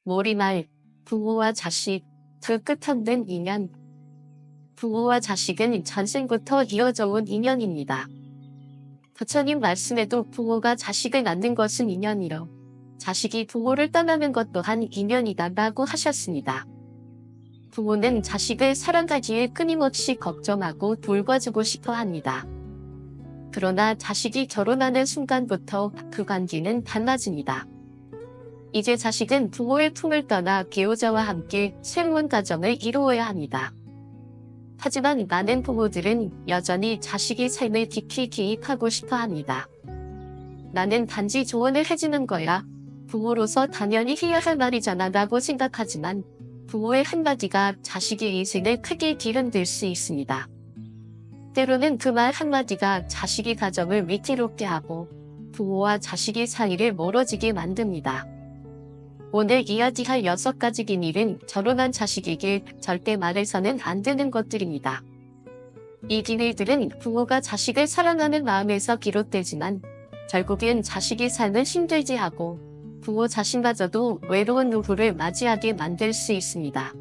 머리말, 부모와 자식, 그 끝없는 인연. 부모와 자식은 전생부터 이어져 온 인연입니다. 부처님 말씀에도 부모가 자식을 낳는 것은 인연이요, 자식이 부모를 떠나는 것 또한 인연이다라고 하셨습니다. 부모는 자식을 살아가기에 끊임없이 걱정하고 돌봐주고 싶어 합니다. 그러나 자식이 결혼하는 순간부터 그 관계는 달라집니다. 이제 자식은 부모의 품을 떠나 배우자와 함께 새로운 가정을 이루어야 합니다. 하지만 많은 부모들은 여전히 자식의 삶에 깊이 개입하고 싶어 합니다. 나는 단지 조언을 해주는 거야, 부모로서 당연히 해야 할 말이잖아 라고 생각하지만 부모의 한마디가 자식의 인생을 크게 뒤흔들 수 있습니다. 때로는 그 말 한마디가 자식의 가정을 위태롭게 하고 부모와 자식의 사이를 멀어지게 만듭니다. 오늘 이야기할 6가지 비밀은 결혼한 자식에게 절대 말해서는 안 되는 것들입니다. 이 비밀들은 부모가 자식을 사랑하는 마음에서 비롯되지만 결국엔 자식의 삶을 힘들게 하고 부모 자신마저도 외로운 노후를 맞이하게 만들 수 있습니다.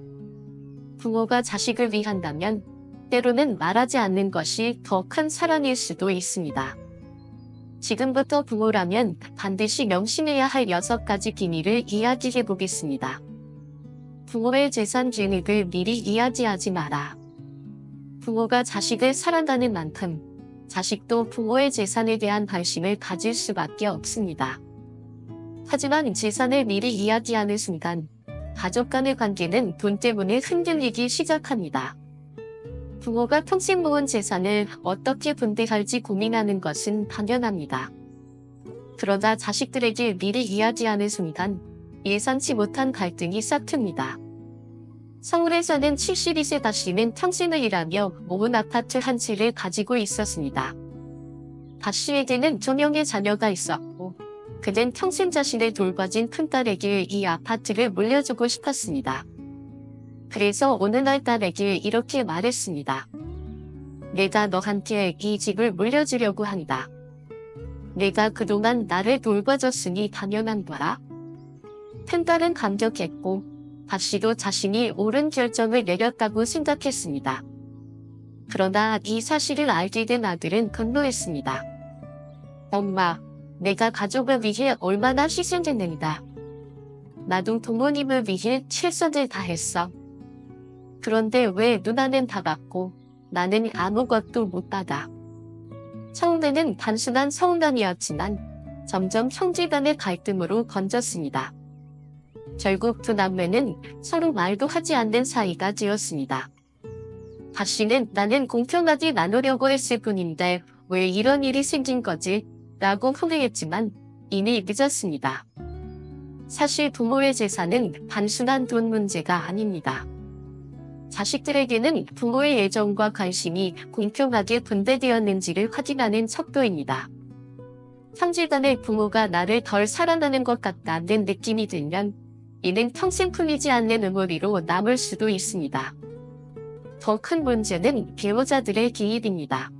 부모가 자식을 위한다면 때로는 말하지 않는 것이 더 큰 사랑일 수도 있습니다. 지금부터 부모라면 반드시 명심해야 할 6가지 비밀을 이야기해 보겠습니다. 부모의 재산 계획을 미리 이야기하지 마라. 부모가 자식을 사랑하는 만큼 자식도 부모의 재산에 대한 관심을 가질 수밖에 없습니다. 하지만 재산을 미리 이야기하는 순간 가족 간의 관계는 돈 때문에 흔들리기 시작합니다. 부모가 평생 모은 재산을 어떻게 분배할지 고민하는 것은 당연합니다. 그러다 자식들에게 미리 이야기하는 순간 예상치 못한 갈등이 싹틉니다. 서울에 사는 72세 다씨는 평생을 일하며 모은 아파트 한 채를 가지고 있었습니다. 다씨에게는 2명의 자녀가 있었고 그는 평생 자신을 돌봐준 큰딸에게 이 아파트를 물려주고 싶었습니다. 그래서 어느 날 딸에게 이렇게 말했습니다. 내가 너한테 이 집을 물려주려고 한다. 내가 그동안 나를 돌봐줬으니 당연한 거라. 큰딸은 감격했고 다시도 자신이 옳은 결정을 내렸다고 생각했습니다. 그러나 이 사실을 알게 된 아들은 분노했습니다. 엄마, 내가 가족을 위해 얼마나 희생했는가. 나도 부모님을 위해 최선을 다했어. 그런데 왜 누나는 다 받고 나는 아무것도 못 받아. 처음에는 단순한 서운함이었지만 점점 형제 간의 갈등으로 번졌습니다. 결국 두 남매는 서로 말도 하지 않는 사이가 되었습니다. 다시는 나는 공평하게 나누려고 했을 뿐인데 왜 이런 일이 생긴 거지? 라고 후회했지만 이미 늦었습니다. 사실 부모의 재산은 단순한 돈 문제가 아닙니다. 자식들에게는 부모의 애정과 관심이 공평하게 분배되었는지를 확인하는 척도입니다. 형제간의 부모가 나를 덜 사랑하는 것 같다는 느낌이 들면 이는 평생 풀리지 않는 의무리로 남을 수도 있습니다. 더 큰 문제는 배우자들의 개입입니다.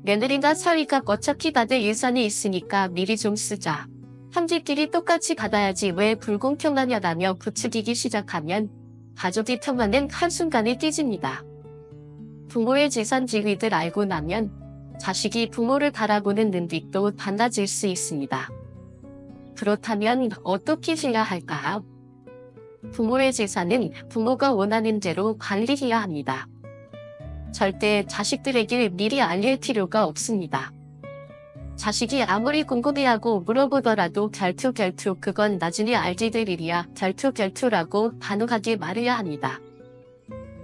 며느리나 사위가 어차피 받을 예산이 있으니까 미리 좀 쓰자. 형제끼리 똑같이 받아야지 왜 불공평하냐라며 부추기기 시작하면 가족이 평화는 한순간에 깨집니다. 부모의 재산 계획을 알고 나면 자식이 부모를 바라보는 눈빛도 달라질 수 있습니다. 그렇다면 어떻게 해야 할까요? 부모의 재산은 부모가 원하는 대로 관리해야 합니다. 절대 자식들에게 미리 알릴 필요가 없습니다. 자식이 아무리 궁금해하고 물어보더라도 결투 그건 나중에 알게 될 일이야 결투라고 단호하게 말해야 합니다.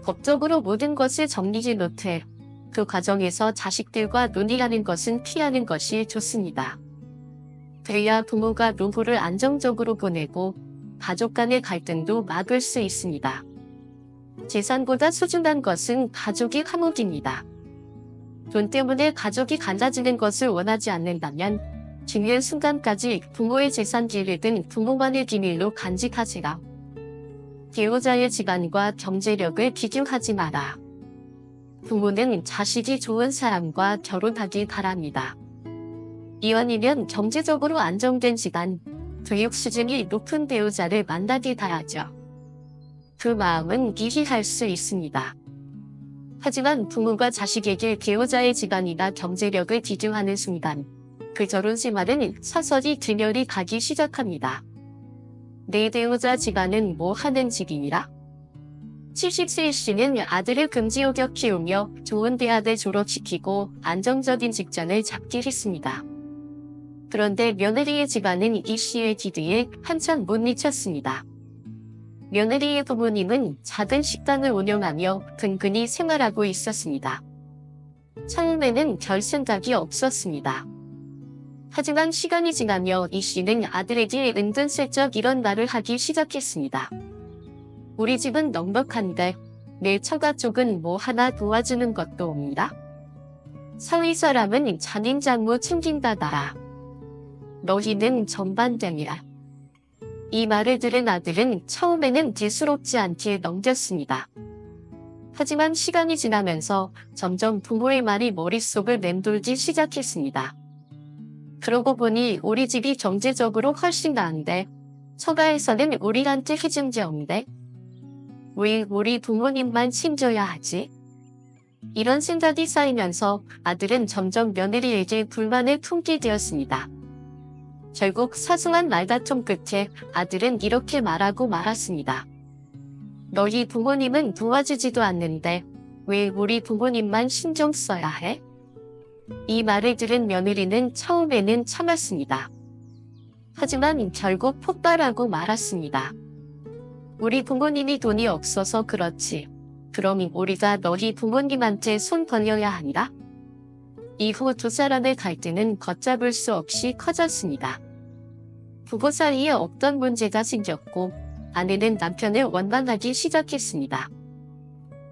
법적으로 모든 것을 정리지 못해 그 과정에서 자식들과 논의하는 것은 피하는 것이 좋습니다. 그래야 부모가 노후를 안정적으로 보내고 가족 간의 갈등도 막을 수 있습니다. 재산보다 소중한 것은 가족의 화목입니다. 돈 때문에 가족이 갈라지는 것을 원하지 않는다면 중요한 순간까지 부모의 재산 계획은 부모만의 비밀로 간직하세요. 배우자의 집안과 경제력을 비교하지 마라. 부모는 자식이 좋은 사람과 결혼하길 바랍니다. 이왕이면 경제적으로 안정된 집안, 교육 수준이 높은 배우자를 만나게 돼야죠. 그 마음은 이해할 수 있습니다. 하지만 부모가 자식에게 배우자의 집안이나 경제력을 비교하는 순간 그 결혼 생활은 서서히 균열이 가기 시작합니다. 내 배우자 집안은 뭐 하는 집이니라? 70세의 씨는 아들을 금지옥역 키우며 좋은 대학을 졸업시키고 안정적인 직장을 잡게 했습니다. 그런데 며느리의 집안은 이 씨의 기대에 한참 못 미쳤습니다. 며느리의 부모님은 작은 식당을 운영하며 근근히 생활하고 있었습니다. 처음에는 별 생각이 없었습니다. 하지만 시간이 지나며 이 씨는 아들에게 은근슬쩍 이런 말을 하기 시작했습니다. 우리 집은 넉넉한데 내 처가 쪽은 뭐 하나 도와주는 것도 없니다. 사위 사람은 잔인 장모 챙긴다더라. 너희는 전반dem이라. 이 말을 들은 아들은 처음에는 대수롭지 않게 넘겼습니다. 하지만 시간이 지나면서 점점 부모의 말이 머릿속을 맴돌기 시작했습니다. 그러고 보니 우리 집이 경제적으로 훨씬 나은데 처가에서는 우리한테 해준 게 없는데 왜 우리 부모님만 챙겨야 하지? 이런 생각이 쌓이면서 아들은 점점 며느리에게 불만을 품게 되었습니다. 결국 사소한 말다툼 끝에 아들은 이렇게 말하고 말았습니다. 너희 부모님은 도와주지도 않는데 왜 우리 부모님만 신경 써야 해? 이 말을 들은 며느리는 처음에는 참았습니다. 하지만 결국 폭발하고 말았습니다. 우리 부모님이 돈이 없어서 그렇지. 그럼 우리가 너희 부모님한테 손 벌려야 하니라? 이후 두 사람의 갈등은 걷잡을 수 없이 커졌습니다. 부부 사이에 없던 문제가 생겼고 아내는 남편을 원망하기 시작했습니다.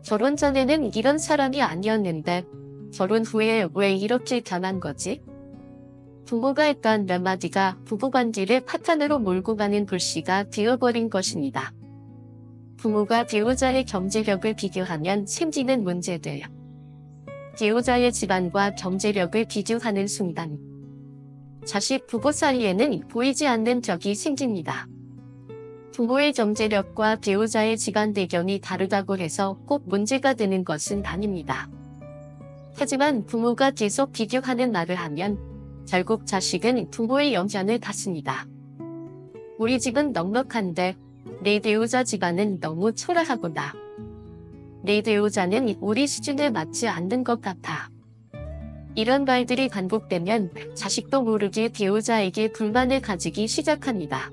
결혼 전에는 이런 사람이 아니었는데 결혼 후에 왜 이렇게 변한 거지? 부모가 했던 몇 마디가 부부관계를 파탄으로 몰고 가는 불씨가 되어버린 것입니다. 부모가 배우자의 경제력을 비교하면 생기는 문제들. 배우자의 집안과 경제력을 비교하는 순간 자식 부부 사이에는 보이지 않는 벽이 생깁니다. 부모의 경제력과 배우자의 집안 배경이 다르다고 해서 꼭 문제가 되는 것은 아닙니다. 하지만 부모가 계속 비교하는 말을 하면 결국 자식은 부모의 영향을 받습니다. 우리 집은 넉넉한데 내 배우자 집안은 너무 초라하구나. 내 배우자는 우리 수준에 맞지 않는 것 같아. 이런 말들이 반복되면 자식도 모르게 배우자에게 불만을 가지기 시작합니다.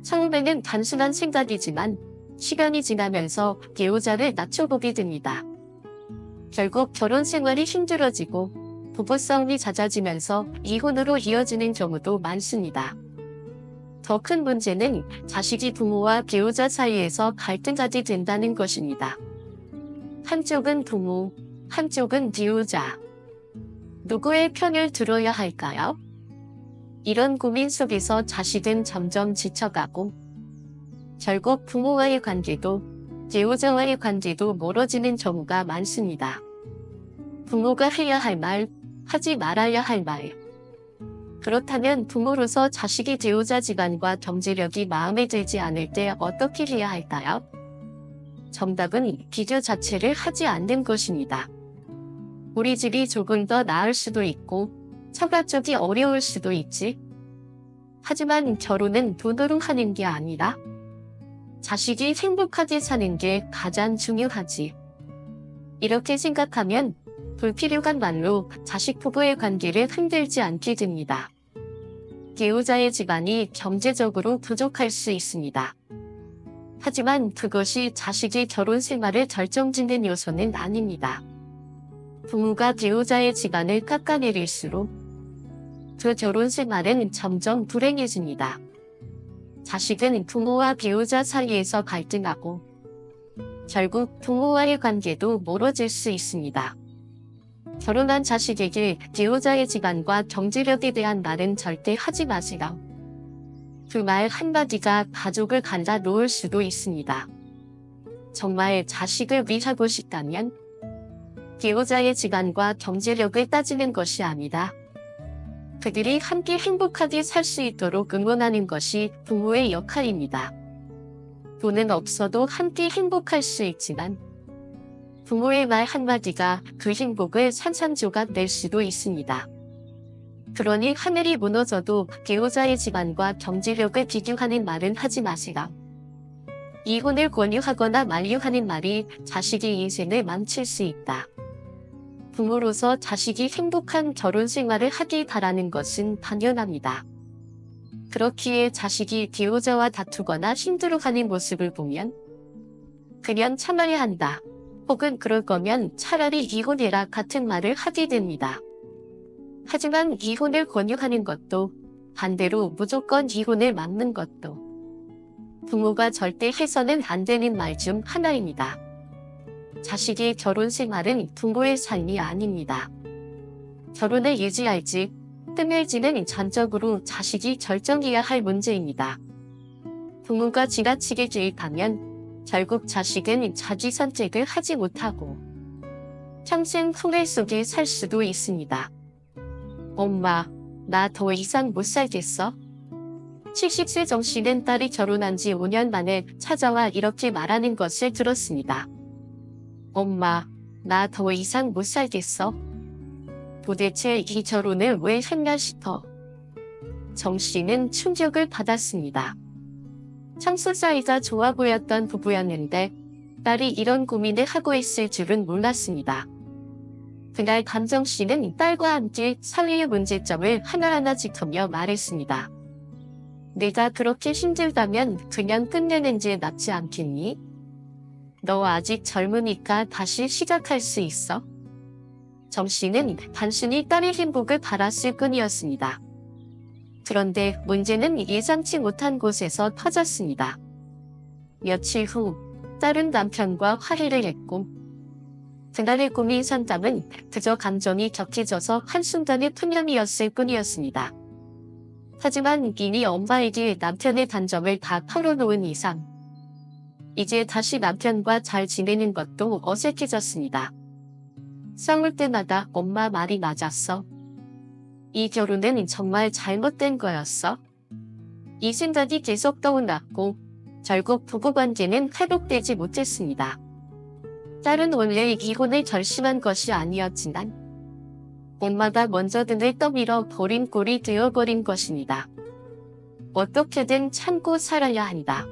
처음에는 단순한 생각이지만 시간이 지나면서 배우자를 낮춰보게 됩니다. 결국 결혼 생활이 힘들어지고 부부싸움이 잦아지면서 이혼으로 이어지는 경우도 많습니다. 더 큰 문제는 자식이 부모와 배우자 사이에서 갈등하게 된다는 것입니다. 한쪽은 부모, 한쪽은 배우자. 누구의 편을 들어야 할까요? 이런 고민 속에서 자식은 점점 지쳐가고 결국 부모와의 관계도 배우자와의 관계도 멀어지는 경우가 많습니다. 부모가 해야 할 말, 하지 말아야 할 말. 그렇다면 부모로서 자식이 배우자 집안과 경제력이 마음에 들지 않을 때 어떻게 해야 할까요? 정답은 비교 자체를 하지 않는 것입니다. 우리 집이 조금 더 나을 수도 있고 처가 쪽이 어려울 수도 있지. 하지만 결혼은 돈으로 하는 게 아니라 자식이 행복하게 사는 게 가장 중요하지. 이렇게 생각하면 불필요한 말로 자식 부부의 관계를 흔들지 않게 됩니다. 배우자의 집안이 경제적으로 부족할 수 있습니다. 하지만 그것이 자식의 결혼 생활을 결정짓는 요소는 아닙니다. 부모가 배우자의 집안을 깎아내릴수록 그 결혼 생활은 점점 불행해집니다. 자식은 부모와 배우자 사이에서 갈등하고 결국 부모와의 관계도 멀어질 수 있습니다. 결혼한 자식에게 배우자의 집안과 경제력에 대한 말은 절대 하지 마세요. 그 말 한마디가 가족을 갈라 놓을 수도 있습니다. 정말 자식을 위하고 싶다면 배우자의 집안과 경제력을 따지는 것이 아니라 그들이 함께 행복하게 살 수 있도록 응원하는 것이 부모의 역할입니다. 돈은 없어도 함께 행복할 수 있지만 부모의 말 한마디가 그 행복을 산산조각 낼 수도 있습니다. 그러니 하늘이 무너져도 배우자의 집안과 경제력을 비교하는 말은 하지 마세요. 이혼을 권유하거나 만류하는 말이 자식의 인생을 망칠 수 있다. 부모로서 자식이 행복한 결혼 생활을 하길 바라는 것은 당연합니다. 그렇기에 자식이 배우자와 다투거나 힘들어하는 모습을 보면 그냥 참아야 한다. 혹은 그럴 거면 차라리 이혼해라 같은 말을 하게 됩니다. 하지만 이혼을 권유하는 것도 반대로 무조건 이혼을 막는 것도 부모가 절대 해서는 안 되는 말 중 하나입니다. 자식의 결혼 생활은 부모의 삶이 아닙니다. 결혼을 유지할지 끊을지는 전적으로 자식이 결정해야 할 문제입니다. 부모가 지나치게 개입하면 결국 자식은 자기 선택을 하지 못하고 평생 후회 속에 살 수도 있습니다. 엄마, 나 더 이상 못 살겠어? 70세 정씨는 딸이 결혼한 지 5년 만에 찾아와 이렇게 말하는 것을 들었습니다. 엄마, 나 더 이상 못 살겠어? 도대체 이 결혼을 왜 했나 싶어. 정씨는 충격을 받았습니다. 청소 사이가 좋아 보였던 부부였는데 딸이 이런 고민을 하고 있을 줄은 몰랐습니다. 그날 감정씨는 딸과 함께 사회의 문제점을 하나하나 짚으며 말했습니다. 내가 그렇게 힘들다면 그냥 끝내는 게 낫지 않겠니? 너 아직 젊으니까 다시 시작할 수 있어. 정씨는 단순히 딸의 행복을 바랐을 뿐이었습니다. 그런데 문제는 예상치 못한 곳에서 터졌습니다. 며칠 후 딸은 남편과 화해를 했고 그날의 고민 상담은 그저 감정이 격해져서 한순간의 푸념이었을 뿐이었습니다. 하지만 이미 엄마에게 남편의 단점을 다 털어놓은 이상 이제 다시 남편과 잘 지내는 것도 어색해졌습니다. 싸울 때마다 엄마 말이 맞았어. 이 결혼은 정말 잘못된 거였어. 이 생각이 계속 떠올랐고 결국 부부관계는 회복되지 못했습니다. 딸은 원래 이혼을 결심한 것이 아니었지만 엄마가 먼저 등을 떠밀어 버린 꼴이 되어버린 것입니다. 어떻게든 참고 살아야 한다.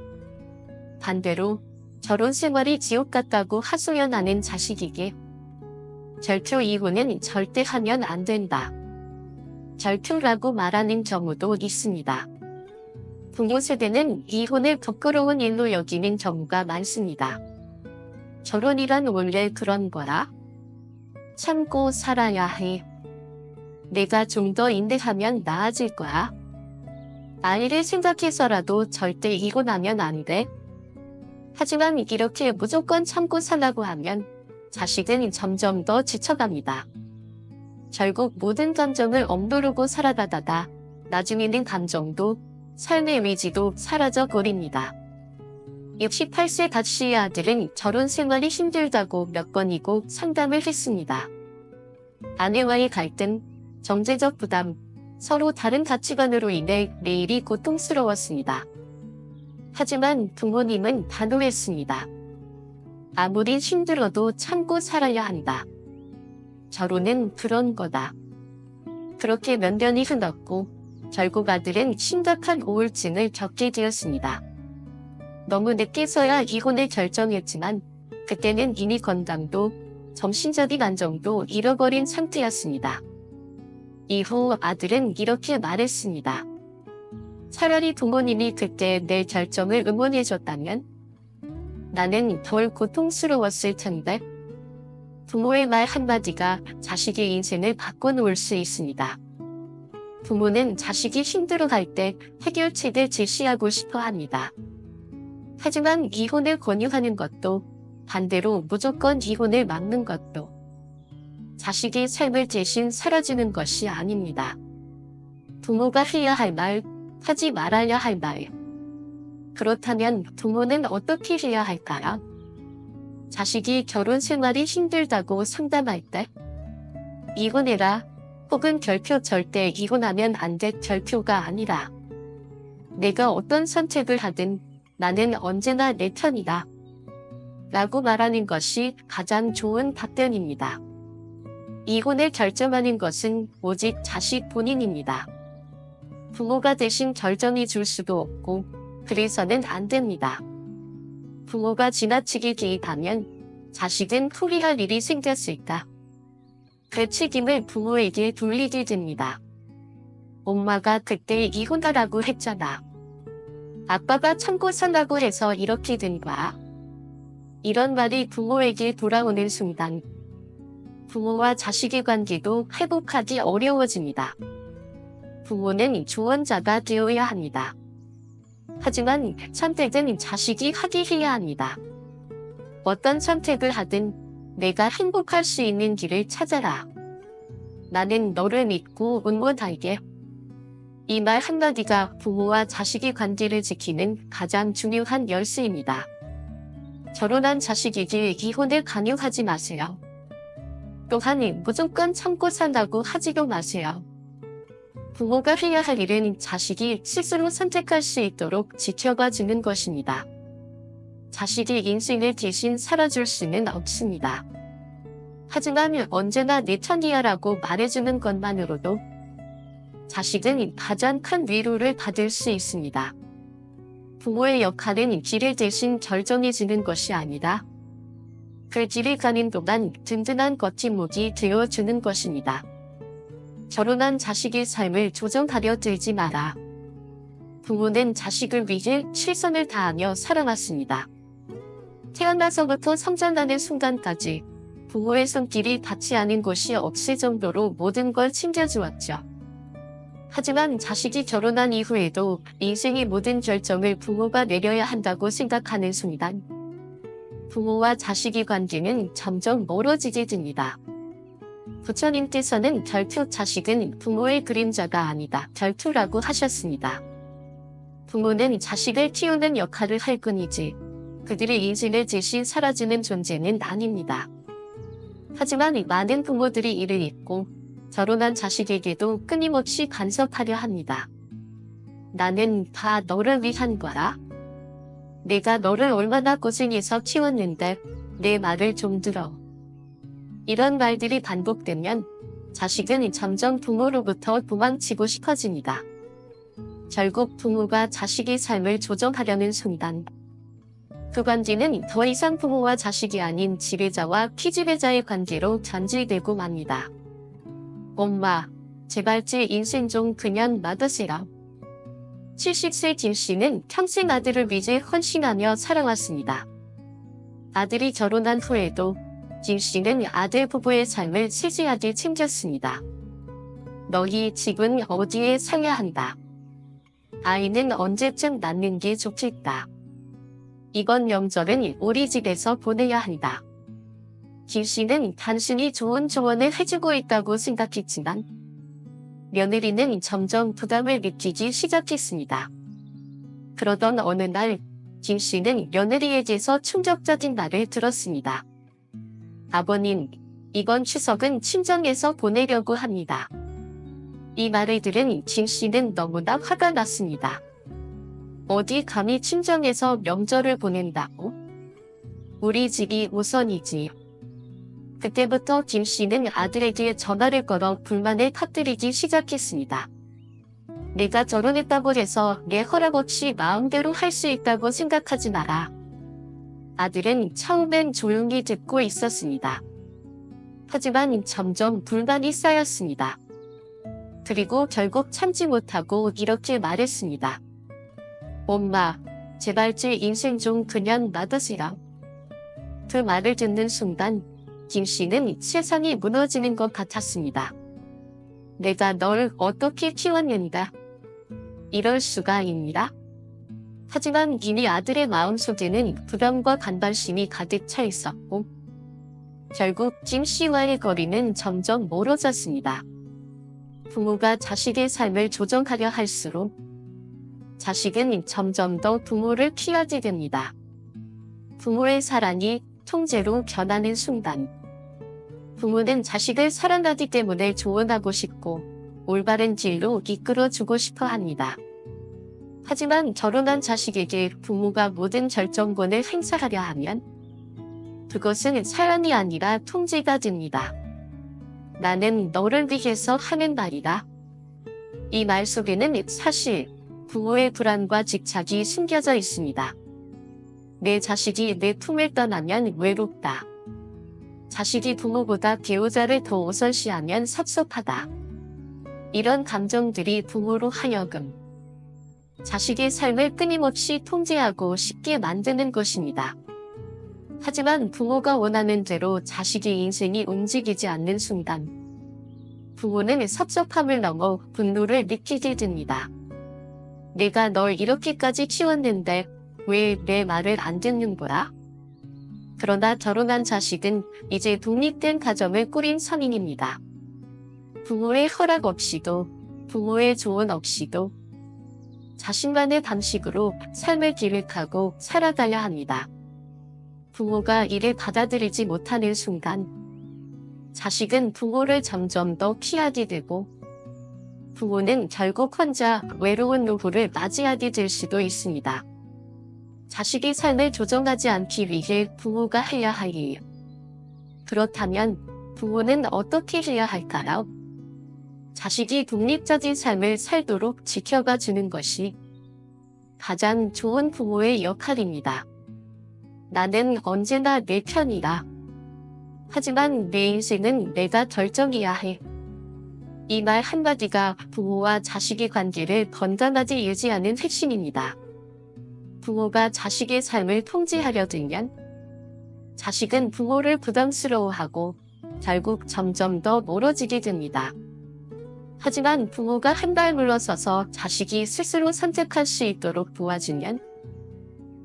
반대로 결혼 생활이 지옥 같다고 하소연하는 자식에게 절표 이혼은 절대 하면 안 된다. 절표라고 말하는 경우도 있습니다. 부모 세대는 이혼을 부끄러운 일로 여기는 경우가 많습니다. 결혼이란 원래 그런 거라. 참고 살아야 해. 내가 좀 더 인내하면 나아질 거야. 아이를 생각해서라도 절대 이혼하면 안 돼. 하지만 이렇게 무조건 참고 살라고 하면 자식은 점점 더 지쳐갑니다. 결국 모든 감정을 억누르고 살아가다가 나중에는 감정도 삶의 의지도 사라져 버립니다. 68세 박씨의 아들은 결혼 생활이 힘들다고 몇 번이고 상담을 했습니다. 아내와의 갈등, 경제적 부담, 서로 다른 가치관으로 인해 매일이 고통스러웠습니다. 하지만 부모님은 단호했습니다. 아무리 힘들어도 참고 살아야 한다. 결혼은 그런 거다. 그렇게 몇 년이 흘렀고 결국 아들은 심각한 우울증을 겪게 되었습니다. 너무 늦게서야 이혼을 결정했지만 그때는 이미 건강도 정신적인 안정도 잃어버린 상태였습니다. 이후 아들은 이렇게 말했습니다. 차라리 부모님이 그때 내 결정을 응원해줬다면 나는 덜 고통스러웠을 텐데. 부모의 말 한마디가 자식의 인생을 바꿔놓을 수 있습니다. 부모는 자식이 힘들어할 때 해결책을 제시하고 싶어 합니다. 하지만 이혼을 권유하는 것도 반대로 무조건 이혼을 막는 것도 자식의 삶을 대신 살아주는 것이 아닙니다. 부모가 해야 할 말, 하지 말아야 할 말. 그렇다면 부모는 어떻게 해야 할까요? 자식이 결혼 생활이 힘들다고 상담할 때 이혼해라 혹은 결표 절대 이혼하면 안 돼 결표가 아니라 내가 어떤 선택을 하든 나는 언제나 내 편이다 라고 말하는 것이 가장 좋은 답변입니다. 이혼을 결정하는 것은 오직 자식 본인입니다. 부모가 대신 결정해 줄 수도 없고 그래서는 안 됩니다. 부모가 지나치게 개입하면 자식은 후회할 일이 생겼을까? 그 책임을 부모에게 돌리게 됩니다. 엄마가 그때 이혼하라고 했잖아. 아빠가 참고 산다고 해서 이렇게 된 거야. 이런 말이 부모에게 돌아오는 순간 부모와 자식의 관계도 회복하기 어려워집니다. 부모는 조언자가 되어야 합니다. 하지만 선택은 자식이 하게 해야 합니다. 어떤 선택을 하든 내가 행복할 수 있는 길을 찾아라. 나는 너를 믿고 응원할게. 이 말 한마디가 부모와 자식의 관계를 지키는 가장 중요한 열쇠입니다. 결혼한 자식에게 이혼을 강요하지 마세요. 또한 무조건 참고 산다고 하지도 마세요. 부모가 해야 할 일은 자식이 스스로 선택할 수 있도록 지켜봐 주는 것입니다. 자식의 인생을 대신 살아줄 수는 없습니다. 하지만 언제나 내 편이야 라고 말해주는 것만으로도 자식은 가장 큰 위로를 받을 수 있습니다. 부모의 역할은 길을 대신 결정해주는 것이 아니라 그 길을 가는 동안 든든한 버팀목이 되어주는 것입니다. 결혼한 자식의 삶을 조정하려 들지 마라. 부모는 자식을 위해 최선을 다하며 살아왔습니다. 태어나서부터 성장하는 순간까지 부모의 손길이 닿지 않은 곳이 없을 정도로 모든 걸 챙겨주었죠. 하지만 자식이 결혼한 이후에도 인생의 모든 결정을 부모가 내려야 한다고 생각하는 순간 부모와 자식의 관계는 점점 멀어지게 됩니다. 부처님께서는 결투 자식은 부모의 그림자가 아니다. 결투라고 하셨습니다. 부모는 자식을 키우는 역할을 할 뿐이지 그들의 인생을 대신 사라지는 존재는 아닙니다. 하지만 많은 부모들이 이를 잊고 결혼한 자식에게도 끊임없이 간섭하려 합니다. 나는 다 너를 위한 거라. 내가 너를 얼마나 고생해서 키웠는데 내 말을 좀 들어. 이런 말들이 반복되면 자식은 점점 부모로부터 도망치고 싶어집니다. 결국 부모가 자식의 삶을 조정하려는 순간 그 관계는 더 이상 부모와 자식이 아닌 지배자와 피지배자의 관계로 변질되고 맙니다. 엄마, 제발 제 인생 좀 그냥 놔두세요. 70세 김씨는 평생 아들을 위해 헌신하며 살아왔습니다. 아들이 결혼한 후에도 김씨는 아들 부부의 삶을 세세하게 챙겼습니다. 너희 집은 어디에 사야 한다. 아이는 언제쯤 낳는 게 좋겠다. 이번 명절은 우리 집에서 보내야 한다. 김씨는 단순히 좋은 조언을 해주고 있다고 생각했지만 며느리는 점점 부담을 느끼기 시작했습니다. 그러던 어느 날 김씨는 며느리에게서 충격적인 말을 들었습니다. 아버님, 이번 추석은 친정에서 보내려고 합니다. 이 말을 들은 김씨는 너무나 화가 났습니다. 어디 감히 친정에서 명절을 보낸다고? 우리 집이 우선이지. 그때부터 김씨는 아들에게 전화를 걸어 불만을 터뜨리기 시작했습니다. 내가 결혼했다고 해서 내 허락 없이 마음대로 할 수 있다고 생각하지 마라. 아들은 처음엔 조용히 듣고 있었습니다. 하지만 점점 불만이 쌓였습니다. 그리고 결국 참지 못하고 이렇게 말했습니다. 엄마, 제발 제 인생 좀 그냥 놔두세요. 그 말을 듣는 순간 김씨는 세상이 무너지는 것 같았습니다. 내가 널 어떻게 키웠는가? 이럴 수가 있니라? 하지만 이미 아들의 마음속에는 불안과 반발심이 가득 차 있었고 결국 김씨와의 거리는 점점 멀어졌습니다. 부모가 자식의 삶을 조정하려 할수록 자식은 점점 더 부모를 피하게 됩니다. 부모의 사랑이 통제로 변하는 순간 부모는 자식을 사랑하기 때문에 조언하고 싶고 올바른 길로 이끌어주고 싶어 합니다. 하지만 결혼한 자식에게 부모가 모든 결정권을 행사하려 하면 그것은 사랑이 아니라 통제가 됩니다. 나는 너를 위해서 하는 말이다. 이 말 속에는 사실 부모의 불안과 집착이 숨겨져 있습니다. 내 자식이 내 품을 떠나면 외롭다. 자식이 부모보다 배우자를 더 우선시하면 섭섭하다. 이런 감정들이 부모로 하여금 자식의 삶을 끊임없이 통제하고 쉽게 만드는 것입니다. 하지만 부모가 원하는 대로 자식의 인생이 움직이지 않는 순간 부모는 섭섭함을 넘어 분노를 느끼게 됩니다. 내가 널 이렇게까지 키웠는데 왜 내 말을 안 듣는 거야? 그러나 결혼한 자식은 이제 독립된 가정을 꾸린 성인입니다. 부모의 허락 없이도 부모의 조언 없이도 자신만의 방식으로 삶을 기획하고 살아가려 합니다. 부모가 이를 받아들이지 못하는 순간 자식은 부모를 점점 더 피하게 되고 부모는 결국 혼자 외로운 노후를 맞이하게 될 수도 있습니다. 자식의 삶을 조정하지 않기 위해 부모가 해야 할 일. 그렇다면 부모는 어떻게 해야 할까요? 자식이 독립적인 삶을 살도록 지켜봐 주는 것이 가장 좋은 부모의 역할입니다. 나는 언제나 내 편이다. 하지만 내 인생은 내가 결정해야 해. 이 말 한마디가 부모와 자식의 관계를 건강하게 유지하는 핵심입니다. 부모가 자식의 삶을 통제하려 들면 자식은 부모를 부담스러워하고 결국 점점 더 멀어지게 됩니다. 하지만 부모가 한 발 물러서서 자식이 스스로 선택할 수 있도록 도와주면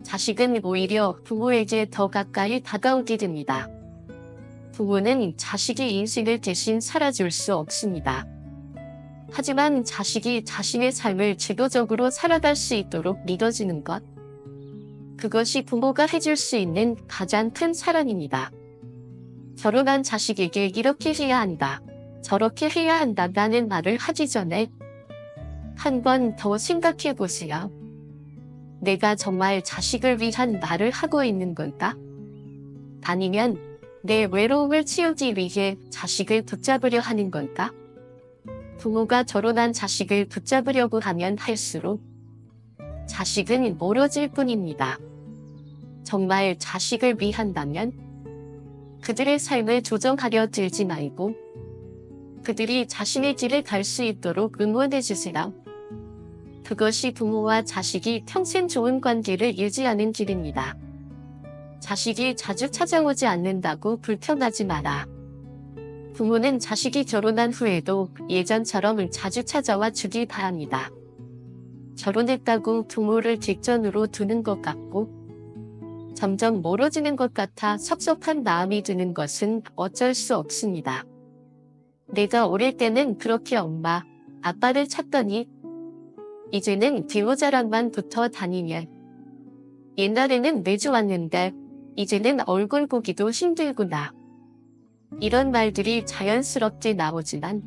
자식은 오히려 부모에게 더 가까이 다가오게 됩니다. 부모는 자식의 인생을 대신 살아줄 수 없습니다. 하지만 자식이 자신의 삶을 제도적으로 살아갈 수 있도록 믿어주는 것, 그것이 부모가 해줄 수 있는 가장 큰 사랑입니다. 결혼한 자식에게 이렇게 해야 한다, 저렇게 해야 한다라는 말을 하기 전에 한 번 더 생각해 보세요. 내가 정말 자식을 위한 말을 하고 있는 걸까? 아니면 내 외로움을 채우기 위해 자식을 붙잡으려 하는 걸까? 부모가 결혼한 자식을 붙잡으려고 하면 할수록 자식은 멀어질 뿐입니다. 정말 자식을 위한다면 그들의 삶을 조정하려 들지 말고 그들이 자신의 길을 갈 수 있도록 응원해 주세요. 그것이 부모와 자식이 평생 좋은 관계를 유지하는 길입니다. 자식이 자주 찾아오지 않는다고 불평하지 마라. 부모는 자식이 결혼한 후에도 예전처럼 자주 찾아와 주길 바랍니다. 결혼했다고 부모를 뒷전으로 두는 것 같고 점점 멀어지는 것 같아 섭섭한 마음이 드는 것은 어쩔 수 없습니다. 내가 어릴 때는 그렇게 엄마, 아빠를 찾더니 이제는 배우자랑만 붙어 다니며 옛날에는 매주 왔는데 이제는 얼굴 보기도 힘들구나. 이런 말들이 자연스럽게 나오지만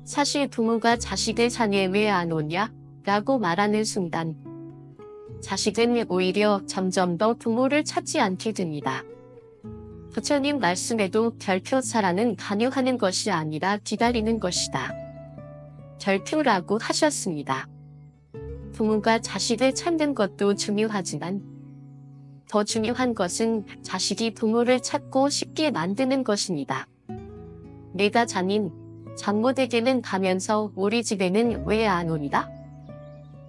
사실 부모가 자식을 산에 왜 안 오냐? 라고 말하는 순간 자식은 오히려 점점 더 부모를 찾지 않게 됩니다. 부처님 말씀에도 별표 사랑은 강요하는 것이 아니라 기다리는 것이다. 별표라고 하셨습니다. 부모가 자식을 찾는 것도 중요하지만 더 중요한 것은 자식이 부모를 찾고 싶게 만드는 것입니다. 내가 장인, 장모댁에는 가면서 우리 집에는 왜 안 오니라?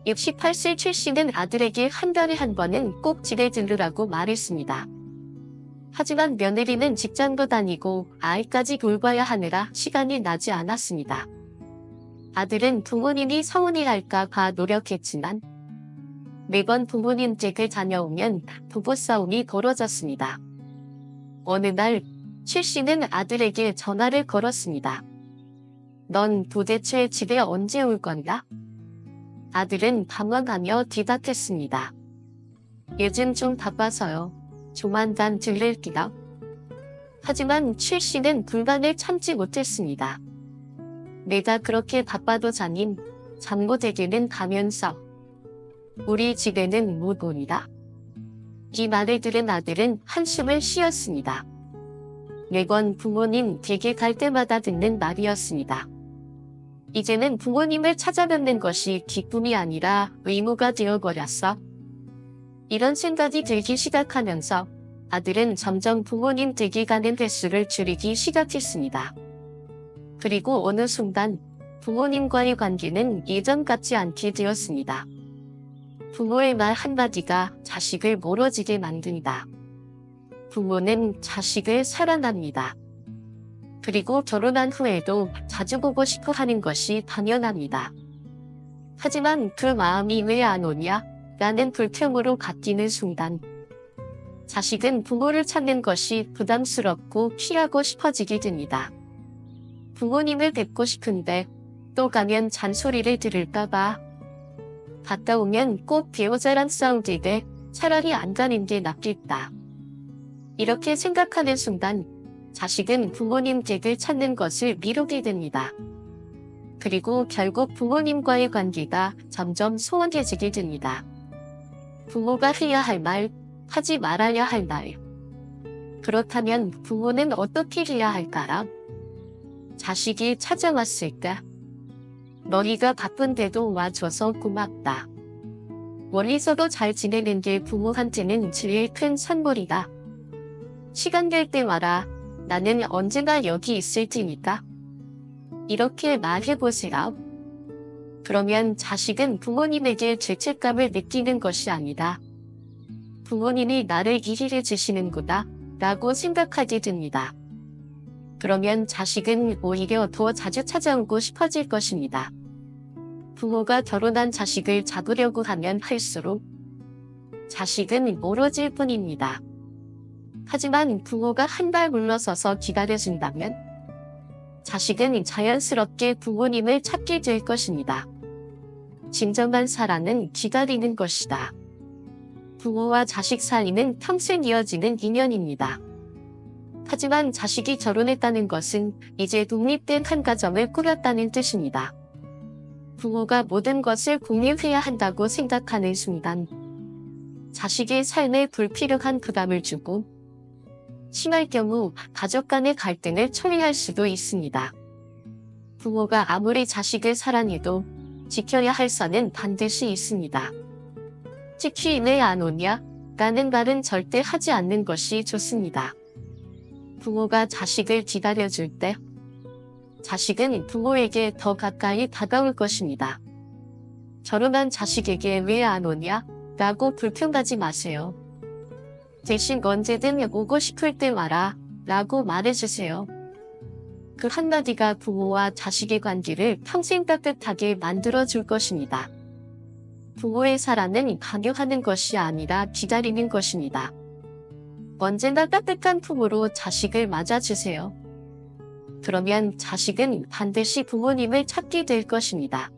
68세 출신은 아들에게 한 달에 한 번은 꼭 집에 들르라고 말했습니다. 하지만 며느리는 직장도 다니고 아이까지 돌봐야 하느라 시간이 나지 않았습니다. 아들은 부모님이 서운해할까 봐 노력했지만 매번 부모님 댁을 다녀오면 부부싸움이 벌어졌습니다. 어느 날 최 씨는 아들에게 전화를 걸었습니다. 넌 도대체 집에 언제 올 건가? 아들은 방황하며 대답했습니다. 요즘 좀 바빠서요. 조만간 들릴게요. 하지만 최 씨는 불만을 참지 못했습니다. 내가 그렇게 바빠도 자닌 장모댁에는 가면서 우리 집에는 못 오니라. 이 말을 들은 아들은 한숨을 쉬었습니다. 매번 부모님 댁에 갈 때마다 듣는 말이었습니다. 이제는 부모님을 찾아뵙는 것이 기쁨이 아니라 의무가 되어버렸어. 이런 생각이 들기 시작하면서 아들은 점점 부모님 댁에 가는 횟수를 줄이기 시작했습니다. 그리고 어느 순간 부모님과의 관계는 예전 같지 않게 되었습니다. 부모의 말 한마디가 자식을 멀어지게 만든다. 부모는 자식을 사랑합니다. 그리고 결혼한 후에도 자주 보고 싶어 하는 것이 당연합니다. 하지만 그 마음이 왜 안 오냐? 라는 불평으로 바뀌는 순간 자식은 부모를 찾는 것이 부담스럽고 피하고 싶어지게 됩니다. 부모님을 뵙고 싶은데 또 가면 잔소리를 들을까봐, 갔다 오면 꼭 배우자랑 싸우게 차라리 안 가는 게 낫겠다. 이렇게 생각하는 순간 자식은 부모님 댁을 찾는 것을 미루게 됩니다. 그리고 결국 부모님과의 관계가 점점 소원해지게 됩니다. 부모가 해야 할 말, 하지 말아야 할 말. 그렇다면 부모는 어떻게 해야 할까라? 자식이 찾아왔을까? 너희가 바쁜데도 와줘서 고맙다. 멀리서도 잘 지내는 게 부모한테는 제일 큰 선물이다. 시간 될 때 와라. 나는 언제나 여기 있을 테니까. 이렇게 말해보세요. 그러면 자식은 부모님에게 죄책감을 느끼는 것이 아니다. 부모님이 나를 이해해 주시는구나 라고 생각하게 됩니다. 그러면 자식은 오히려 더 자주 찾아오고 싶어질 것입니다. 부모가 결혼한 자식을 잡으려고 하면 할수록 자식은 멀어질 뿐입니다. 하지만 부모가 한 발 물러서서 기다려준다면 자식은 자연스럽게 부모님을 찾게 될 것입니다. 진정한 사랑은 기다리는 것이다. 부모와 자식 사이는 평생 이어지는 인연입니다. 하지만 자식이 결혼했다는 것은 이제 독립된 한 가정을 꾸렸다는 뜻입니다. 부모가 모든 것을 공유해야 한다고 생각하는 순간 자식의 삶에 불필요한 부담을 주고 심할 경우 가족 간의 갈등을 초래할 수도 있습니다. 부모가 아무리 자식을 사랑해도 지켜야 할 선은 반드시 있습니다. 특히 왜 안 오냐? 라는 말은 절대 하지 않는 것이 좋습니다. 부모가 자식을 기다려줄 때 자식은 부모에게 더 가까이 다가올 것입니다. 결혼한 자식에게 왜 안 오냐? 라고 불평하지 마세요. 대신 언제든 오고 싶을 때 와라 라고 말해주세요. 그 한마디가 부모와 자식의 관계를 평생 따뜻하게 만들어줄 것입니다. 부모의 사랑은 강요하는 것이 아니라 기다리는 것입니다. 언제나 따뜻한 품으로 자식을 맞아주세요. 그러면 자식은 반드시 부모님을 찾게 될 것입니다.